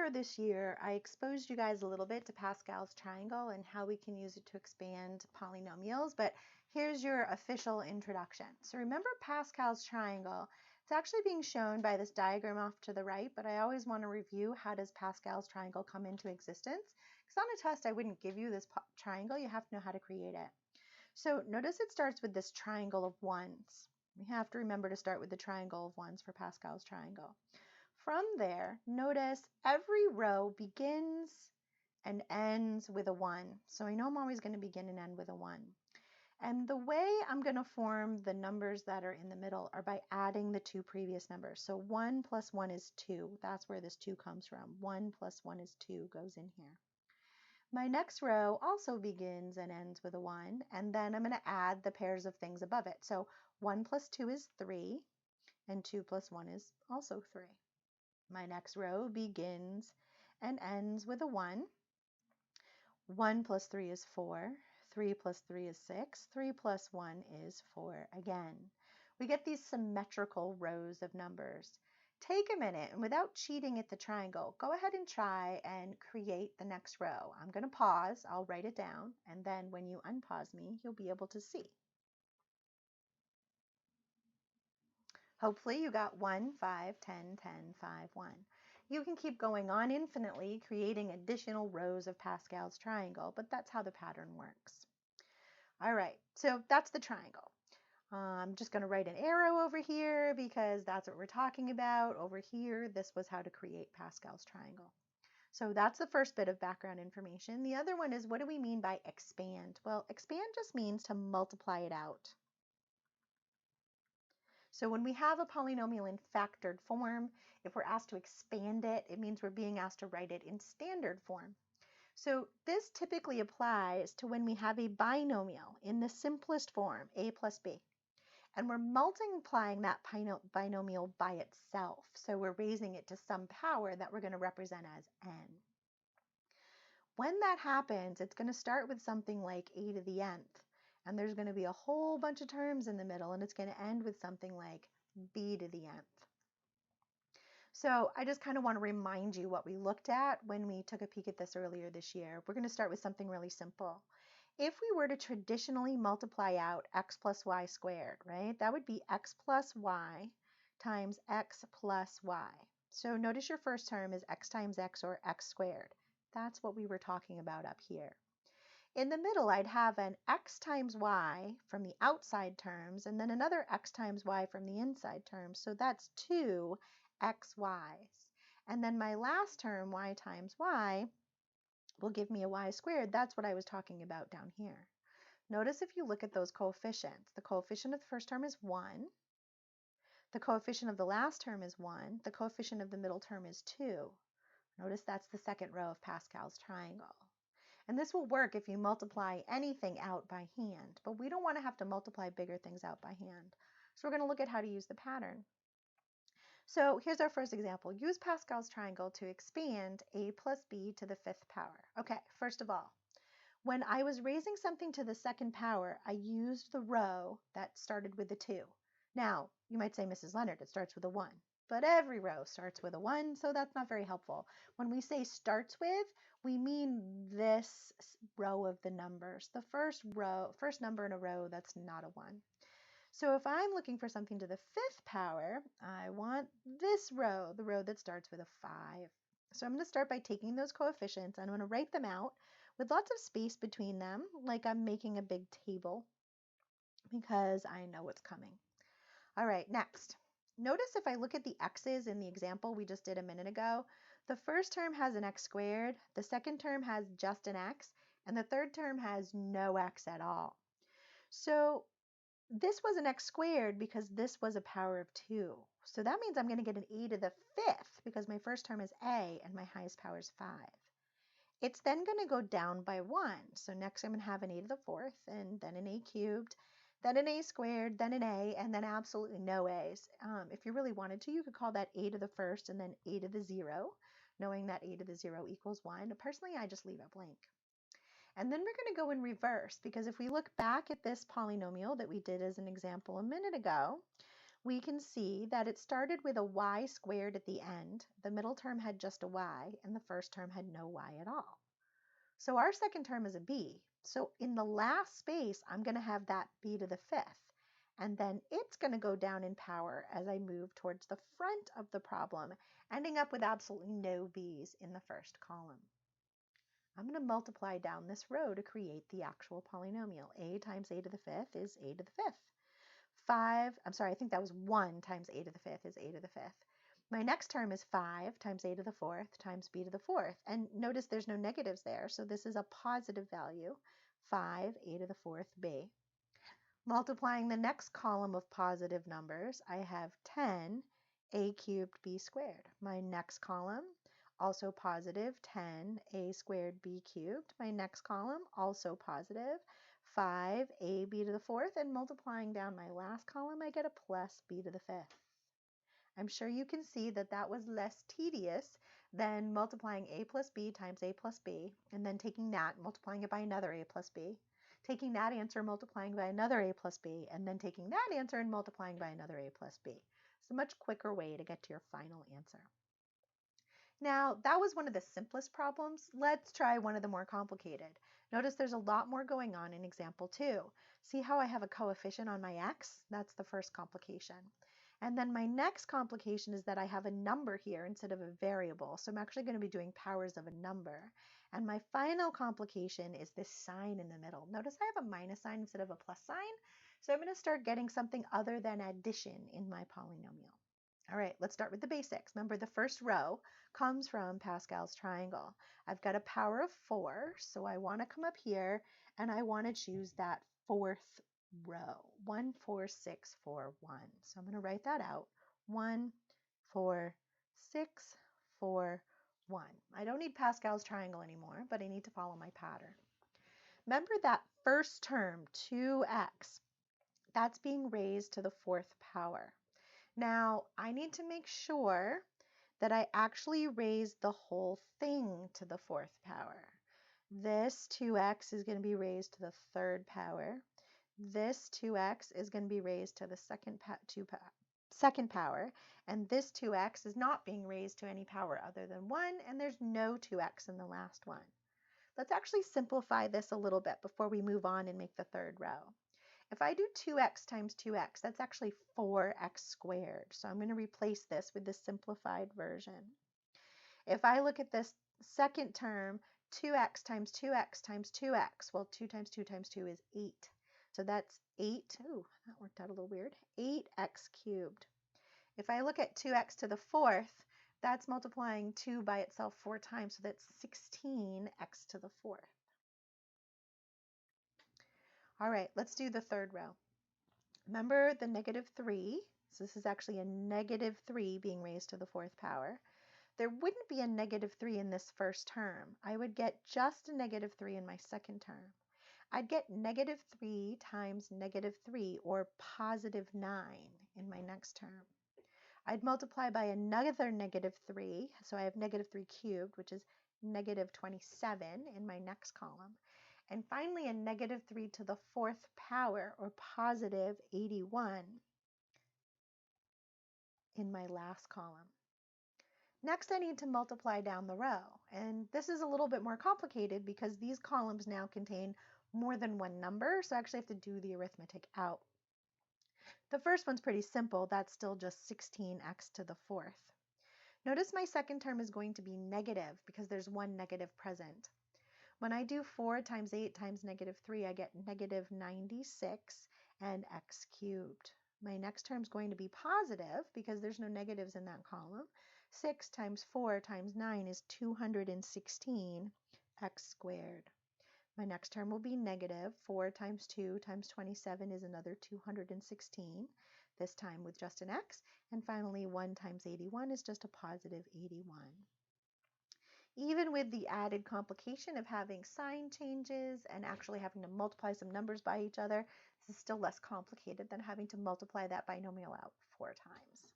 Earlier this year, I exposed you guys a little bit to Pascal's triangle and how we can use it to expand polynomials, but here's your official introduction. So remember Pascal's triangle. It's actually being shown by this diagram off to the right, but I always want to review how does Pascal's triangle come into existence. Because on a test, I wouldn't give you this triangle. You have to know how to create it. So notice it starts with this triangle of ones. We have to remember to start with the triangle of ones for Pascal's triangle. From there, notice every row begins and ends with a 1. So I know I'm always going to begin and end with a 1. And the way I'm going to form the numbers that are in the middle are by adding the two previous numbers. So 1 plus 1 is 2. That's where this 2 comes from. 1 plus 1 is 2 goes in here. My next row also begins and ends with a 1, and then I'm going to add the pairs of things above it. So 1 plus 2 is 3, and 2 plus 1 is also 3. My next row begins and ends with a 1. 1 plus 3 is 4. 3 plus 3 is 6. 3 plus 1 is 4 again. We get these symmetrical rows of numbers. Take a minute and without cheating at the triangle, go ahead and try and create the next row. I'm going to pause, I'll write it down, and then when you unpause me, you'll be able to see. Hopefully you got 1, 5, 10, 10, 5, 1. You can keep going on infinitely, creating additional rows of Pascal's triangle, but that's how the pattern works. All right, so that's the triangle. I'm just going to write an arrow over here because that's what we're talking about. Over here, this was how to create Pascal's triangle. So that's the first bit of background information. The other one is, what do we mean by expand? Well, expand just means to multiply it out. So when we have a polynomial in factored form, if we're asked to expand it, it means we're being asked to write it in standard form. So this typically applies to when we have a binomial in the simplest form, a plus b. And we're multiplying that binomial by itself. So we're raising it to some power that we're going to represent as n. When that happens, it's going to start with something like a to the nth. And there's going to be a whole bunch of terms in the middle, and it's going to end with something like b to the nth. So I just kind of want to remind you what we looked at when we took a peek at this earlier this year. We're going to start with something really simple. If we were to traditionally multiply out x plus y squared, right, that would be x plus y times x plus y. So notice your first term is x times x, or x squared. That's what we were talking about up here. In the middle, I'd have an x times y from the outside terms, and then another x times y from the inside terms. So that's 2 xy's. And then my last term, y times y, will give me a y squared. That's what I was talking about down here. Notice if you look at those coefficients, the coefficient of the first term is 1. The coefficient of the last term is 1. The coefficient of the middle term is 2. Notice that's the second row of Pascal's triangle. And this will work if you multiply anything out by hand, but we don't want to have to multiply bigger things out by hand. So we're going to look at how to use the pattern. So here's our first example. Use Pascal's triangle to expand a plus b to the 5th power. Okay, first of all, when I was raising something to the 2nd power, I used the row that started with a 2. Now, you might say, Mrs. Leonard, it starts with a 1. But every row starts with a 1, so that's not very helpful. When we say starts with, we mean this row of the numbers. The first number in a row that's not a 1. So if I'm looking for something to the 5th power, I want this row, the row that starts with a 5. So I'm going to start by taking those coefficients. I'm going to write them out with lots of space between them, like I'm making a big table, because I know what's coming. All right, next. Notice if I look at the x's in the example we just did a minute ago, the first term has an x squared, the second term has just an x, and the third term has no x at all. So this was an x squared because this was a power of 2. So that means I'm going to get an a to the 5th because my first term is a and my highest power is 5. It's then going to go down by 1. So next I'm going to have an a to the 4th, and then an a cubed, then an a squared, then an a, and then absolutely no a's. If you really wanted to, you could call that a to the 1st and then a to the 0, knowing that a to the 0 equals 1. Personally, I just leave it blank. And then we're going to go in reverse, because if we look back at this polynomial that we did as an example a minute ago, we can see that it started with a y squared at the end. The middle term had just a y, and the first term had no y at all. So our second term is a b. So in the last space, I'm going to have that b to the fifth. And then it's going to go down in power as I move towards the front of the problem, ending up with absolutely no b's in the first column. I'm going to multiply down this row to create the actual polynomial. A times a to the fifth is a to the fifth. I think that was 1 times a to the fifth is a to the fifth. My next term is 5 times a to the fourth times b to the fourth. And notice there's no negatives there, so this is a positive value, 5 a to the fourth b. Multiplying the next column of positive numbers, I have 10 a cubed b squared. My next column, also positive, 10 a squared b cubed. My next column, also positive, 5 a b to the fourth, and multiplying down my last column, I get a plus b to the fifth. I'm sure you can see that that was less tedious than multiplying a plus b times a plus b, and then taking that, multiplying it by another a plus b, taking that answer, multiplying by another a plus b, and then taking that answer and multiplying by another a plus b. It's a much quicker way to get to your final answer. Now, that was one of the simplest problems. Let's try one of the more complicated. Notice there's a lot more going on in example 2. See how I have a coefficient on my x? That's the first complication. And then my next complication is that I have a number here instead of a variable. So I'm actually going to be doing powers of a number. And my final complication is this sign in the middle. Notice I have a minus sign instead of a plus sign. So I'm going to start getting something other than addition in my polynomial. All right, let's start with the basics. Remember, the first row comes from Pascal's triangle. I've got a power of 4, so I want to come up here and I want to choose that fourth row, 1, 4, 6, 4, 1. So I'm going to write that out, 1, 4, 6, 4, 1. I don't need Pascal's triangle anymore, but I need to follow my pattern. Remember that first term, 2x, that's being raised to the fourth power. Now, I need to make sure that I actually raise the whole thing to the fourth power. This 2x is going to be raised to the third power. This 2x is going to be raised to the second power. And this 2x is not being raised to any power other than 1, and there's no 2x in the last one. Let's actually simplify this a little bit before we move on and make the third row. If I do 2x times 2x, that's actually 4x squared. So I'm going to replace this with the simplified version. If I look at this second term, 2x times 2x times 2x, well, 2 times 2 times 2 is 8. So that's 8, ooh, that worked out a little weird, 8x cubed. If I look at 2x to the fourth, that's multiplying 2 by itself 4 times, so that's 16x to the fourth. All right, let's do the third row. Remember the negative 3, so this is actually a negative 3 being raised to the fourth power. There wouldn't be a negative 3 in this first term. I would get just a negative 3 in my second term. I'd get negative 3 times negative 3, or positive 9 in my next term. I'd multiply by another negative 3, so I have negative 3 cubed, which is negative 27 in my next column. And finally, a negative 3 to the fourth power, or positive 81 in my last column. Next, I need to multiply down the row. And this is a little bit more complicated because these columns now contain more than one number, so I actually have to do the arithmetic out. The first one's pretty simple. That's still just 16x to the fourth. Notice my second term is going to be negative because there's one negative present. When I do 4 times 8 times negative 3, I get negative 96 and x cubed. My next term is going to be positive because there's no negatives in that column. 6 times 4 times 9 is 216 x squared. My next term will be negative. 4 times 2 times 27 is another 216, this time with just an x. And finally, 1 times 81 is just a positive 81. Even with the added complication of having sign changes and actually having to multiply some numbers by each other, this is still less complicated than having to multiply that binomial out 4 times.